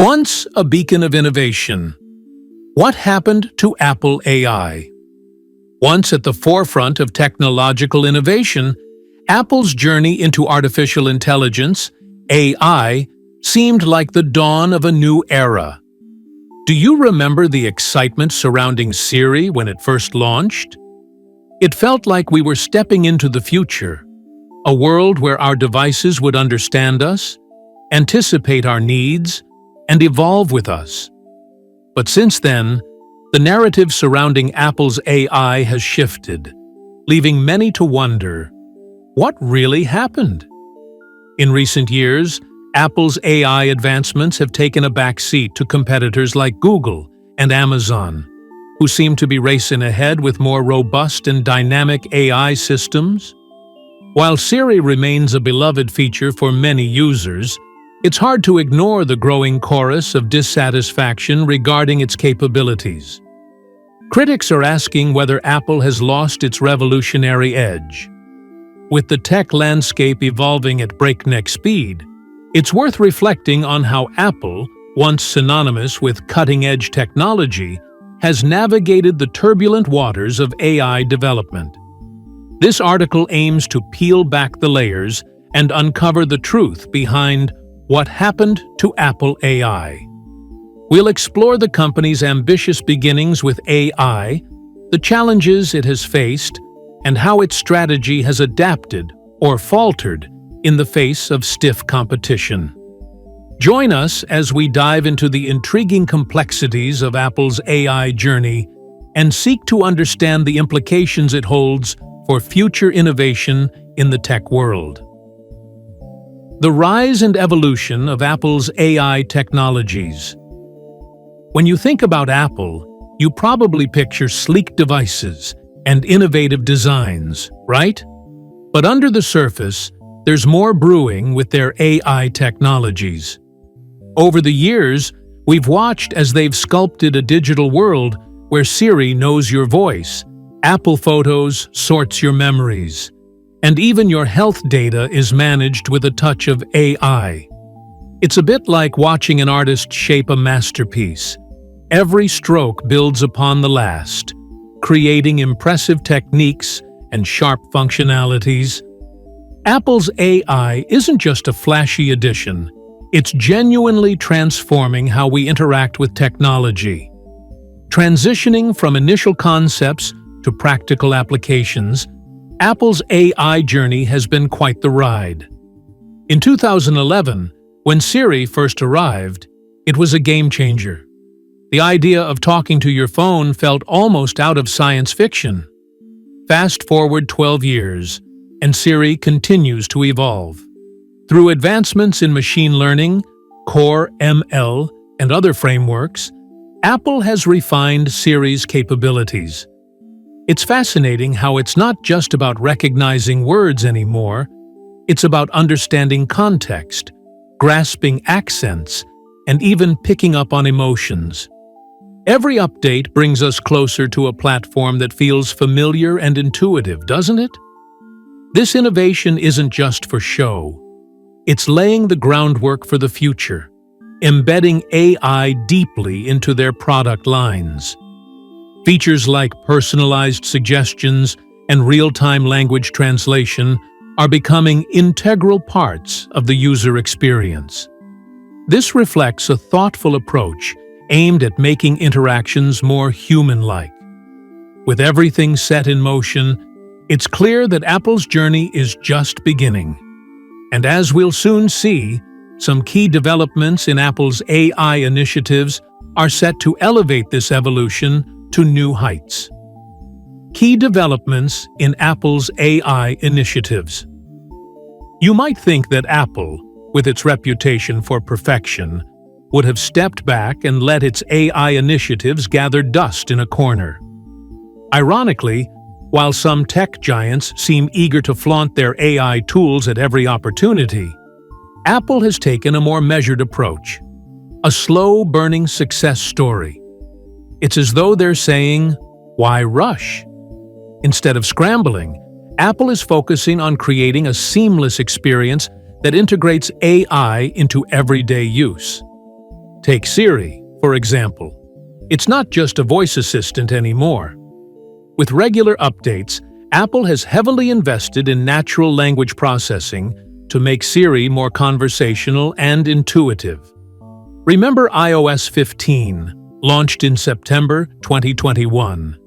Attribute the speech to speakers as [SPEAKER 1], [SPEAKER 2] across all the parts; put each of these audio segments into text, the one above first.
[SPEAKER 1] Once a beacon of innovation, what happened to Apple AI? Once at the forefront of technological innovation, Apple's journey into artificial intelligence, AI, seemed like the dawn of a new era. Do you remember the excitement surrounding Siri when it first launched? It felt like we were stepping into the future, a world where our devices would understand us, anticipate our needs, and evolve with us. But since then, the narrative surrounding Apple's AI has shifted, leaving many to wonder, what really happened? In recent years, Apple's AI advancements have taken a back seat to competitors like Google and Amazon, who seem to be racing ahead with more robust and dynamic AI systems. While Siri remains a beloved feature for many users, it's hard to ignore the growing chorus of dissatisfaction regarding its capabilities. Critics are asking whether Apple has lost its revolutionary edge. With the tech landscape evolving at breakneck speed, it's worth reflecting on how Apple, once synonymous with cutting-edge technology, has navigated the turbulent waters of AI development. This article aims to peel back the layers and uncover the truth behind what happened to Apple AI. We'll explore the company's ambitious beginnings with AI, the challenges it has faced, and how its strategy has adapted or faltered in the face of stiff competition. Join us as we dive into the intriguing complexities of Apple's AI journey and seek to understand the implications it holds for future innovation in the tech world. The rise and evolution of Apple's AI technologies. When you think about Apple, you probably picture sleek devices and innovative designs, right? But under the surface, there's more brewing with their AI technologies. Over the years, we've watched as they've sculpted a digital world where Siri knows your voice, Apple Photos sorts your memories, and even your health data is managed with a touch of AI. It's a bit like watching an artist shape a masterpiece. Every stroke builds upon the last, creating impressive techniques and sharp functionalities. Apple's AI isn't just a flashy addition, it's genuinely transforming how we interact with technology. Transitioning from initial concepts to practical applications, Apple's AI journey has been quite the ride. In 2011, when Siri first arrived, it was a game-changer. The idea of talking to your phone felt almost out of science fiction. Fast forward 12 years, and Siri continues to evolve. Through advancements in machine learning, Core ML, and other frameworks, Apple has refined Siri's capabilities. It's fascinating how it's not just about recognizing words anymore, it's about understanding context, grasping accents, and even picking up on emotions. Every update brings us closer to a platform that feels familiar and intuitive, doesn't it? This innovation isn't just for show. It's laying the groundwork for the future, embedding AI deeply into their product lines. Features like personalized suggestions and real-time language translation are becoming integral parts of the user experience. This reflects a thoughtful approach aimed at making interactions more human-like. With everything set in motion, it's clear that Apple's journey is just beginning. And as we'll soon see, some key developments in Apple's AI initiatives are set to elevate this evolution to new heights. Key developments in Apple's AI initiatives. You might think that Apple, with its reputation for perfection, would have stepped back and let its AI initiatives gather dust in a corner. Ironically, while some tech giants seem eager to flaunt their AI tools at every opportunity, Apple has taken a more measured approach, a slow-burning success story. It's as though they're saying, why rush? Instead of scrambling, Apple is focusing on creating a seamless experience that integrates AI into everyday use. Take Siri, for example. It's not just a voice assistant anymore. With regular updates, Apple has heavily invested in natural language processing to make Siri more conversational and intuitive. Remember iOS 15, launched in September 2021.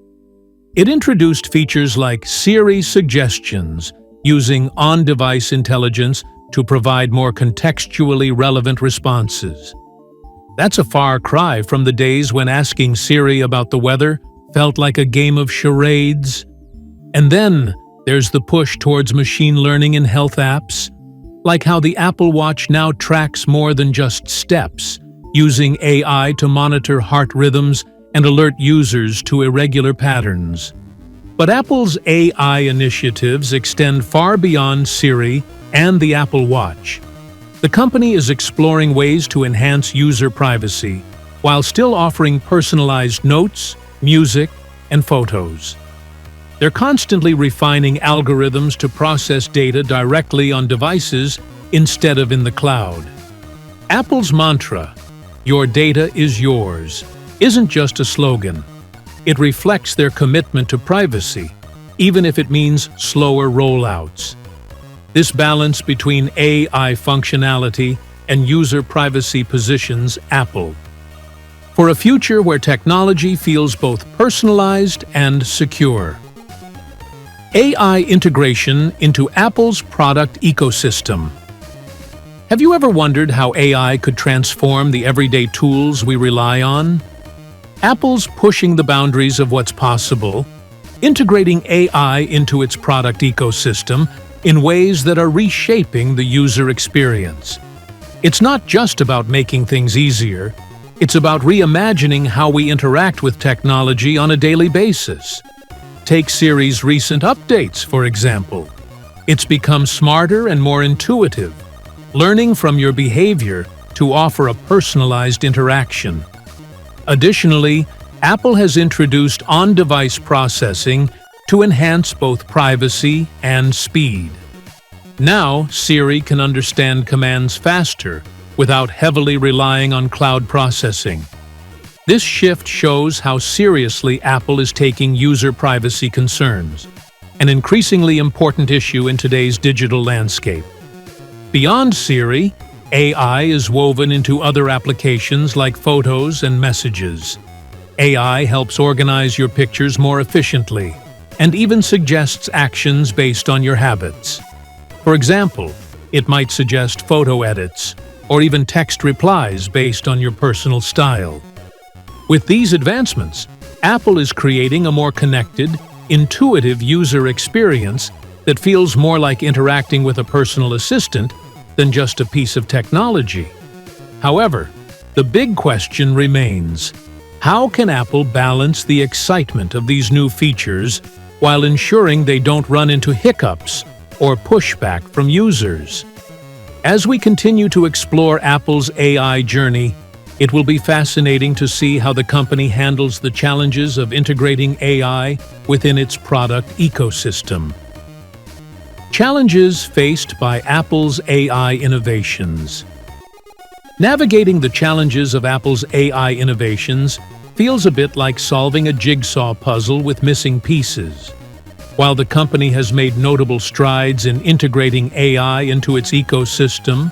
[SPEAKER 1] It introduced features like Siri suggestions, using on-device intelligence to provide more contextually relevant responses. That's a far cry from the days when asking Siri about the weather felt like a game of charades. And then there's the push towards machine learning in health apps, like how the Apple Watch now tracks more than just steps, using AI to monitor heart rhythms and alert users to irregular patterns. But Apple's AI initiatives extend far beyond Siri and the Apple Watch. The company is exploring ways to enhance user privacy while still offering personalized notes, music, and photos. They're constantly refining algorithms to process data directly on devices instead of in the cloud. Apple's mantra, "Your data is yours," isn't just a slogan. It reflects their commitment to privacy, even if it means slower rollouts. This balance between AI functionality and user privacy positions Apple for a future where technology feels both personalized and secure. AI integration into Apple's product ecosystem. Have you ever wondered how AI could transform the everyday tools we rely on? Apple's pushing the boundaries of what's possible, integrating AI into its product ecosystem in ways that are reshaping the user experience. It's not just about making things easier, it's about reimagining how we interact with technology on a daily basis. Take Siri's recent updates, for example. It's become smarter and more intuitive, learning from your behavior to offer a personalized interaction. Additionally, Apple has introduced on-device processing to enhance both privacy and speed. Now, Siri can understand commands faster without heavily relying on cloud processing. This shift shows how seriously Apple is taking user privacy concerns, an increasingly important issue in today's digital landscape. Beyond Siri, AI is woven into other applications like photos and messages. AI helps organize your pictures more efficiently and even suggests actions based on your habits. For example, it might suggest photo edits or even text replies based on your personal style. With these advancements, Apple is creating a more connected, intuitive user experience that feels more like interacting with a personal assistant than just a piece of technology. However, the big question remains: how can Apple balance the excitement of these new features while ensuring they don't run into hiccups or pushback from users? As we continue to explore Apple's AI journey, it will be fascinating to see how the company handles the challenges of integrating AI within its product ecosystem. Challenges faced by Apple's AI innovations. Navigating the challenges of Apple's AI innovations feels a bit like solving a jigsaw puzzle with missing pieces. While the company has made notable strides in integrating AI into its ecosystem,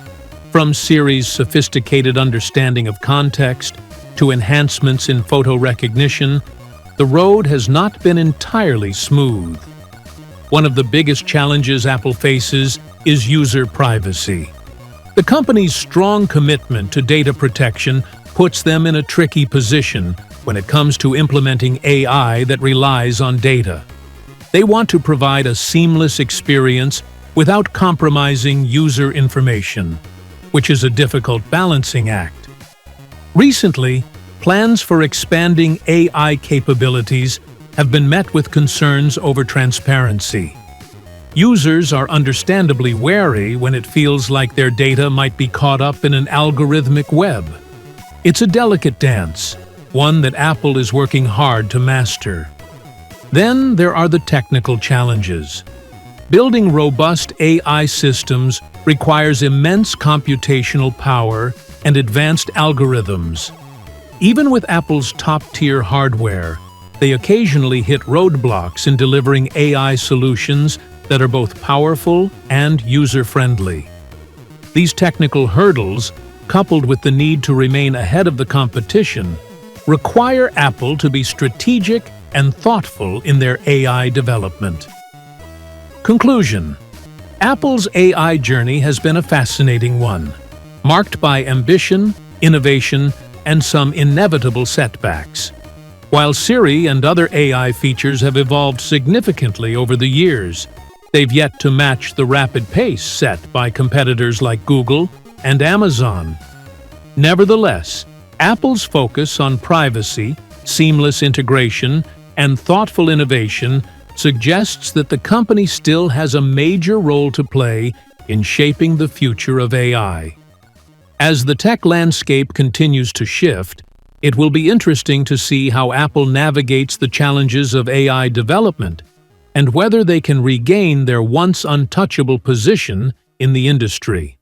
[SPEAKER 1] from Siri's sophisticated understanding of context to enhancements in photo recognition, the road has not been entirely smooth. One of the biggest challenges Apple faces is user privacy. The company's strong commitment to data protection puts them in a tricky position when it comes to implementing AI that relies on data. They want to provide a seamless experience without compromising user information, which is a difficult balancing act. Recently, plans for expanding AI capabilities have been met with concerns over transparency. Users are understandably wary when it feels like their data might be caught up in an algorithmic web. It's a delicate dance, one that Apple is working hard to master. Then there are the technical challenges. Building robust AI systems requires immense computational power and advanced algorithms. Even with Apple's top-tier hardware, they occasionally hit roadblocks in delivering AI solutions that are both powerful and user-friendly. These technical hurdles, coupled with the need to remain ahead of the competition, require Apple to be strategic and thoughtful in their AI development. Conclusion: Apple's AI journey has been a fascinating one, marked by ambition, innovation, and some inevitable setbacks. While Siri and other AI features have evolved significantly over the years, they've yet to match the rapid pace set by competitors like Google and Amazon. Nevertheless, Apple's focus on privacy, seamless integration, and thoughtful innovation suggests that the company still has a major role to play in shaping the future of AI. As the tech landscape continues to shift, it will be interesting to see how Apple navigates the challenges of AI development and whether they can regain their once untouchable position in the industry.